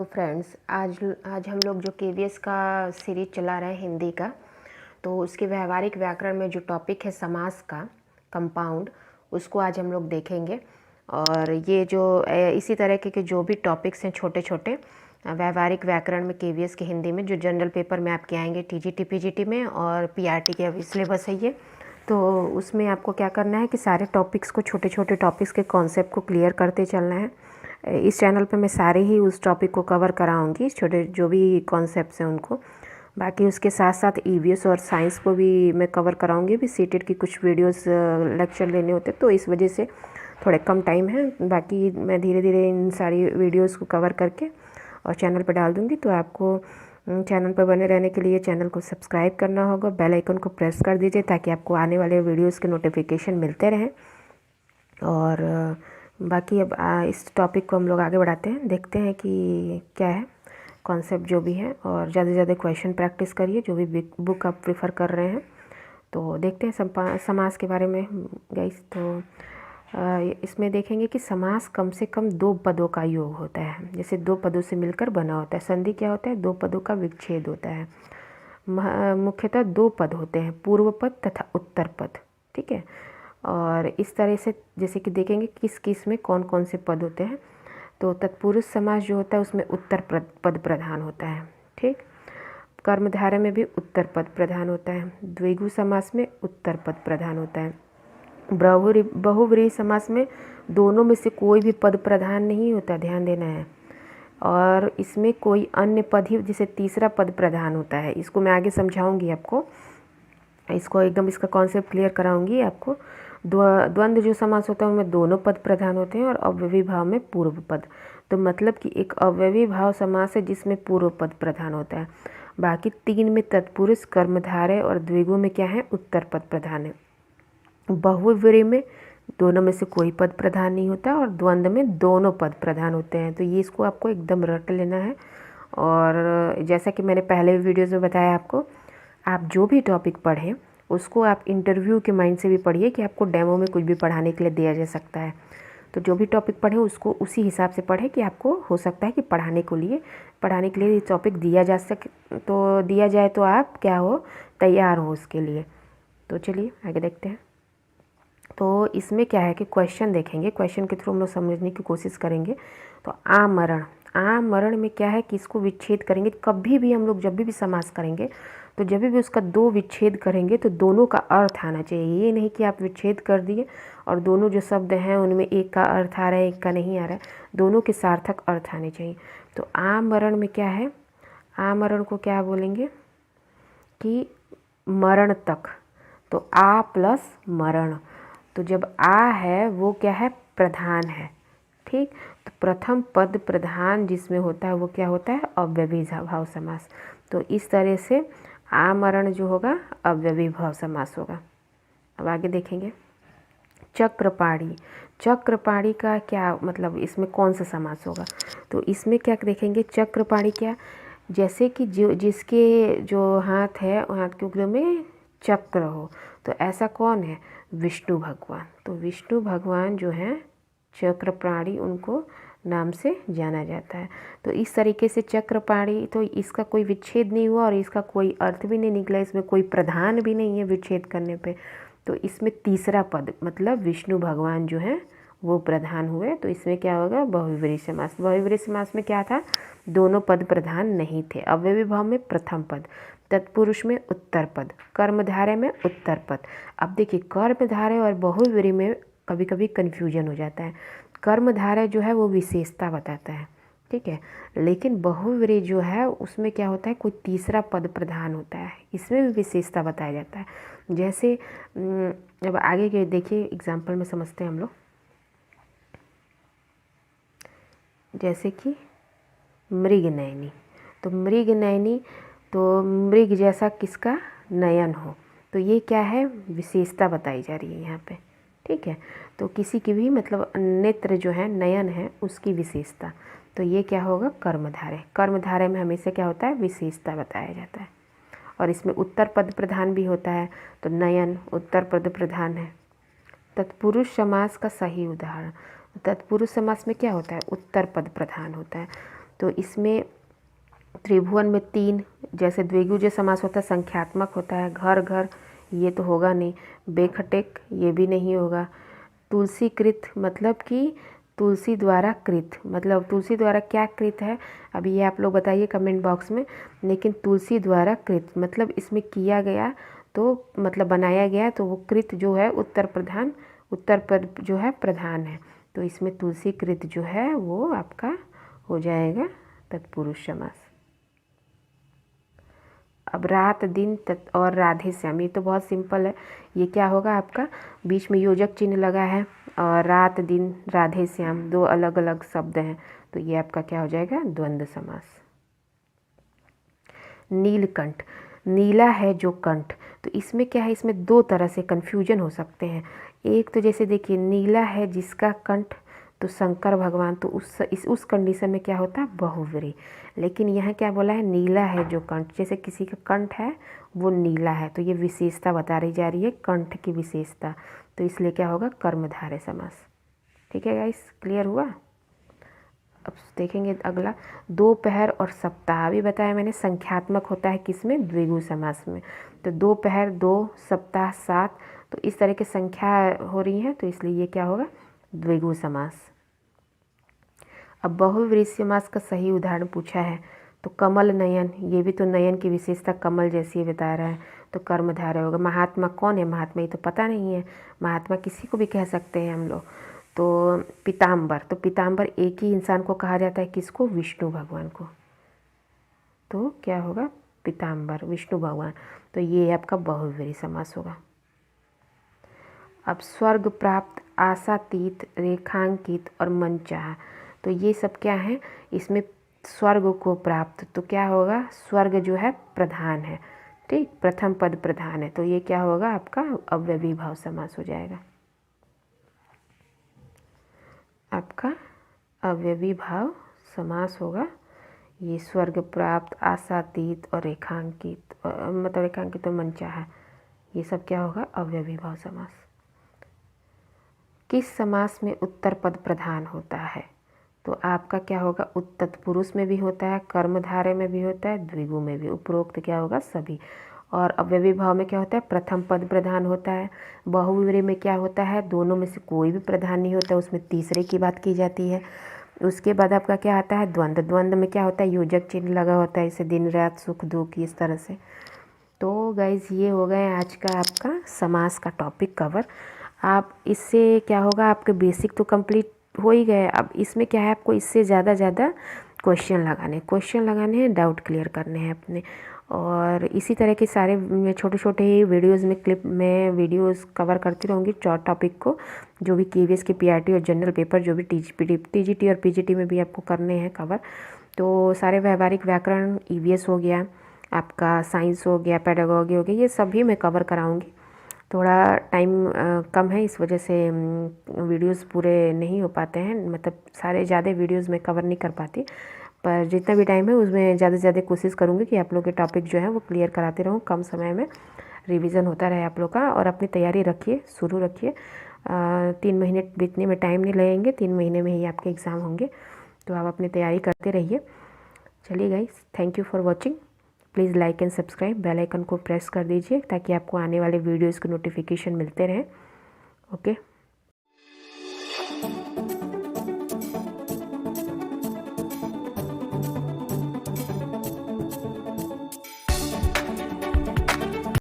Friends, आज आज हम लोग जो केवीएस का सीरीज चला रहे हैं हिंदी का, तो उसके व्यवहारिक व्याकरण में जो टॉपिक है समास का कंपाउंड, उसको आज हम लोग देखेंगे। और ये जो इसी तरह के जो भी टॉपिक्स हैं छोटे छोटे व्यवहारिक व्याकरण में केवीएस के हिंदी में, जो जनरल पेपर में आपके आएंगे टीजीटी पीजीटी में और पीआरटी के अभी सिलेबस है ये, तो उसमें आपको क्या करना है कि सारे टॉपिक्स को, छोटे छोटे टॉपिक्स के कॉन्सेप्ट को क्लियर करते चलना है। इस चैनल पे मैं सारे ही उस टॉपिक को कवर कराऊंगी, छोटे जो भी कॉन्सेप्ट्स हैं उनको। बाकी उसके साथ साथ ईवीएस और साइंस को भी मैं कवर कराऊंगी। भी सीटेट की कुछ वीडियोस लेक्चर लेने होते, तो इस वजह से थोड़े कम टाइम है। बाकी मैं धीरे धीरे इन सारी वीडियोस को कवर करके और चैनल पर डाल दूँगी। तो आपको चैनल पर बने रहने के लिए चैनल को सब्सक्राइब करना होगा, बेल आइकन को प्रेस कर दीजिए ताकि आपको आने वाले वीडियोज़ के नोटिफिकेशन मिलते रहें। और बाकी अब इस टॉपिक को हम लोग आगे बढ़ाते हैं, देखते हैं कि क्या है कॉन्सेप्ट जो भी है। और ज़्यादा से ज़्यादा क्वेश्चन प्रैक्टिस करिए, जो भी बुक आप प्रेफर कर रहे हैं। तो देखते हैं समास के बारे में गाइस। तो इसमें देखेंगे कि समास कम से कम दो पदों का योग होता है, जैसे दो पदों से मिलकर बना होता है। संधि क्या होता है? दो पदों का विच्छेद होता है। मुख्यतः दो पद होते हैं, पूर्व पद तथा उत्तर पद, ठीक है। और इस तरह से जैसे कि देखेंगे किस किस में कौन कौन से पद होते हैं। तो तत्पुरुष समास जो होता है उसमें उत्तर पद प्रधान होता है, ठीक। कर्मधारय में भी उत्तर पद प्रधान होता है। द्विगु समास में उत्तर पद प्रधान होता है। बहुव्रीहि समास में दोनों में से कोई भी पद प्रधान नहीं होता, ध्यान देना है। और इसमें कोई अन्य पद ही, जैसे तीसरा पद प्रधान होता है। इसको मैं आगे समझाऊंगी आपको, इसको एकदम इसका कॉन्सेप्ट क्लियर कराऊंगी आपको। द्वंद्व जो समास होता है उनमें दोनों पद प्रधान होते हैं और अव्ययी भाव में पूर्व पद। तो मतलब कि एक अव्ययी भाव समास है जिसमें पूर्व पद प्रधान होता है। बाकी तीन में तत्पुरुष, कर्मधारय और द्विगु में क्या है? उत्तर पद प्रधान है। बहुव्रीहि में दोनों में से कोई पद प्रधान नहीं होता और द्वंद्व में दोनों पद प्रधान होते हैं। तो ये इसको आपको एकदम रट लेना है। और जैसा कि मैंने पहले वीडियोज़ में बताया आपको, आप जो भी टॉपिक पढ़ें उसको आप इंटरव्यू के माइंड से भी पढ़िए कि आपको डेमो में कुछ भी पढ़ाने के लिए दिया जा सकता है। तो जो भी टॉपिक पढ़ें उसको उसी हिसाब से पढ़ें कि आपको हो सकता है कि पढ़ाने के लिए टॉपिक दिया जा सके, तो दिया जाए तो आप क्या हो, तैयार हो उसके लिए। तो चलिए आगे देखते हैं। तो इसमें क्या है कि क्वेश्चन देखेंगे, क्वेश्चन के थ्रू हम लोग समझने की कोशिश करेंगे। तो आमरण में क्या है कि इसको विच्छेद करेंगे। कभी भी हम लोग जब भी समास करेंगे तो जब भी उसका दो विच्छेद करेंगे तो दोनों का अर्थ आना चाहिए। ये नहीं कि आप विच्छेद कर दिए और दोनों जो शब्द हैं उनमें एक का अर्थ आ रहा है, एक का नहीं आ रहा है, दोनों के सार्थक अर्थ आने चाहिए। तो आमरण में क्या है? आमरण को क्या बोलेंगे कि मरण तक। तो आ प्लस मरण, तो जब आ है वो क्या है? प्रधान है, ठीक। तो प्रथम पद प्रधान जिसमें होता है वो क्या होता है? अव्ययी भाव समास। तो इस तरह से आमरण जो होगा अव्ययी भाव समास होगा। अब आगे देखेंगे चक्रपाणी का क्या मतलब, इसमें कौन सा समास होगा? तो इसमें क्या देखेंगे, चक्रपाणी क्या, जैसे कि जिसके जो हाथ है, हाथ के उंगलियों में चक्र हो, तो ऐसा कौन है? विष्णु भगवान। तो विष्णु भगवान जो हैं चक्रपाणी, उनको नाम से जाना जाता है। तो इस तरीके से चक्रपाणी, तो इसका कोई विच्छेद नहीं हुआ और इसका कोई अर्थ भी नहीं निकला, इसमें कोई प्रधान भी नहीं है विच्छेद करने पे। तो इसमें तीसरा पद मतलब विष्णु भगवान जो हैं वो प्रधान हुए। तो इसमें क्या होगा? बहुव्रीहि समास। बहुव्रीहि समास में क्या था? दोनों पद प्रधान नहीं थे। अव्ययी भाव में प्रथम पद, तत्पुरुष में उत्तर पद, कर्मधारय में उत्तर पद। अब देखिए कर्मधारय और बहुव्रीहि में कभी कभी कन्फ्यूजन हो जाता है। कर्मधारय जो है वो विशेषता बताता है, ठीक है, लेकिन बहुव्रीहि जो है उसमें क्या होता है? कोई तीसरा पद प्रधान होता है, इसमें भी विशेषता बताया जाता है। जैसे जब आगे के देखिए एग्जाम्पल में समझते हैं हम लोग, जैसे कि मृगनयनी। तो मृगनयनी, तो मृग जैसा किसका नयन हो, तो ये क्या है? विशेषता बताई जा रही है यहाँ पे, ठीक है। तो किसी की भी मतलब नेत्र जो है, नयन है, उसकी विशेषता। तो ये क्या होगा? कर्मधारय। कर्मधारय में हमेशा क्या होता है? विशेषता बताया जाता है। और इसमें उत्तर पद प्रधान भी होता है, तो नयन उत्तर पद प्रधान है। तत्पुरुष समास का सही उदाहरण, तत्पुरुष समास में क्या होता है? उत्तर पद प्रधान होता है। तो इसमें त्रिभुवन में 3, जैसे द्विगु समास होता है संख्यात्मक होता है। घर घर ये तो होगा नहीं। बेखटेक ये भी नहीं होगा। तुलसी कृत मतलब कि तुलसी द्वारा कृत, मतलब तुलसी द्वारा क्या कृत है अभी ये आप लोग बताइए कमेंट बॉक्स में। लेकिन तुलसी द्वारा कृत मतलब इसमें किया गया तो मतलब बनाया गया, तो वो कृत जो है उत्तर पर जो है प्रधान है, तो इसमें तुलसी कृत जो है वो आपका हो जाएगा तत्पुरुष समास। अब रात दिन और राधे श्याम, ये तो बहुत सिंपल है। ये क्या होगा आपका, बीच में योजक चिन्ह लगा है और रात दिन राधे श्याम 2 अलग अलग शब्द हैं, तो ये आपका क्या हो जाएगा द्वंद्व समास। नीलकंठ, नीला है जो कंठ, तो इसमें क्या है, इसमें 2 तरह से कन्फ्यूजन हो सकते हैं। एक तो जैसे देखिए नीला है जिसका कंठ, तो शंकर भगवान, तो उस कंडीशन में क्या होता है बहुव्रीहि। लेकिन यहाँ क्या बोला है, नीला है जो कंठ, जैसे किसी का कंठ है वो नीला है, तो ये विशेषता बता रही जा रही है कंठ की विशेषता, तो इसलिए क्या होगा कर्मधारय समास। ठीक है गाइस, क्लियर हुआ। अब देखेंगे अगला, दोपहर और सप्ताह। अभी बताया मैंने संख्यात्मक होता है किसमें, द्विगु समास में। तो दोपहर 2, सप्ताह 7, तो इस तरह की संख्या हो रही है, तो इसलिए ये क्या होगा द्विगु समास। अब बहुव्रीहि समास का सही उदाहरण पूछा है, तो कमल नयन, ये भी तो नयन की विशेषता कमल जैसी बता रहा है, तो कर्मधारय होगा। महात्मा कौन है, महात्मा ये तो पता नहीं है, महात्मा किसी को भी कह सकते हैं हम लोग। तो पीताम्बर, तो पीताम्बर एक ही इंसान को कहा जाता है, किसको, विष्णु भगवान को, तो क्या होगा पीताम्बर विष्णु भगवान, तो ये आपका बहुव्रीहि समास होगा। अब स्वर्ग प्राप्त, आशातीत, रेखांकित और मनचाहा, तो ये सब क्या है, इसमें स्वर्ग को प्राप्त, तो क्या होगा, स्वर्ग जो है प्रधान है, ठीक, प्रथम पद प्रधान है, तो ये क्या होगा आपका अव्ययी भाव समास हो जाएगा, आपका अव्ययी भाव समास होगा। ये स्वर्ग प्राप्त, आशातीत और रेखांकित, मतलब रेखांकित और मनचाहा, ये सब क्या होगा अव्ययी भाव समास। किस समास में उत्तर पद प्रधान होता है, तो आपका क्या होगा तत्पुरुष में भी होता है, कर्मधारय में भी होता है, द्विगु में भी, उपरोक्त क्या होगा सभी। और अव्ययी भाव में क्या होता है, प्रथम पद प्रधान होता है। बहुव्रीहि में क्या होता है, दोनों में से कोई भी प्रधान नहीं होता, उसमें तीसरे की बात की जाती है। उसके बाद आपका क्या आता है द्वंद्व, द्वंद्व में क्या होता है योजक चिन्ह लगा होता है, इसे दिन रात सुख दुख इस तरह से। तो गाइज ये हो गए आज का आपका समास का टॉपिक कवर। आप इससे क्या होगा, आपके बेसिक तो कंप्लीट हो ही गए, अब इसमें क्या है आपको इससे ज़्यादा क्वेश्चन लगाने हैं, डाउट क्लियर करने हैं अपने। और इसी तरह के सारे छोटे छोटे ही वीडियोज़ में क्लिप में वीडियोज़ कवर करती रहूँगी टॉपिक को, जो भी KVS के PRT और जनरल पेपर जो भी TGT और PGT में भी आपको करने हैं कवर। तो सारे व्यवहारिक व्याकरण, EVS हो गया आपका, साइंस हो गया, पेडागॉजी हो गया, ये सभी मैं कवर कराऊँगी। थोड़ा टाइम कम है, इस वजह से वीडियोस पूरे नहीं हो पाते हैं, मतलब सारे ज़्यादा वीडियोस मैं कवर नहीं कर पाती, पर जितना भी टाइम है उसमें ज़्यादा से ज़्यादा कोशिश करूँगी कि आप लोग के टॉपिक जो है वो क्लियर कराते रहूँ, कम समय में रिवीजन होता रहे आप लोग का। और अपनी तैयारी रखिए, शुरू रखिए, 3 महीने बीतने में टाइम नहीं लगेंगे, 3 महीने में ही आपके एग्ज़ाम होंगे, तो आप अपनी तैयारी करते रहिए। चलिए guys, thank you for watching. Please like and subscribe, bell icon को प्रेस कर दीजिए ताकि आपको आने वाले वीडियोज़ के नोटिफिकेशन मिलते रहें। ओके।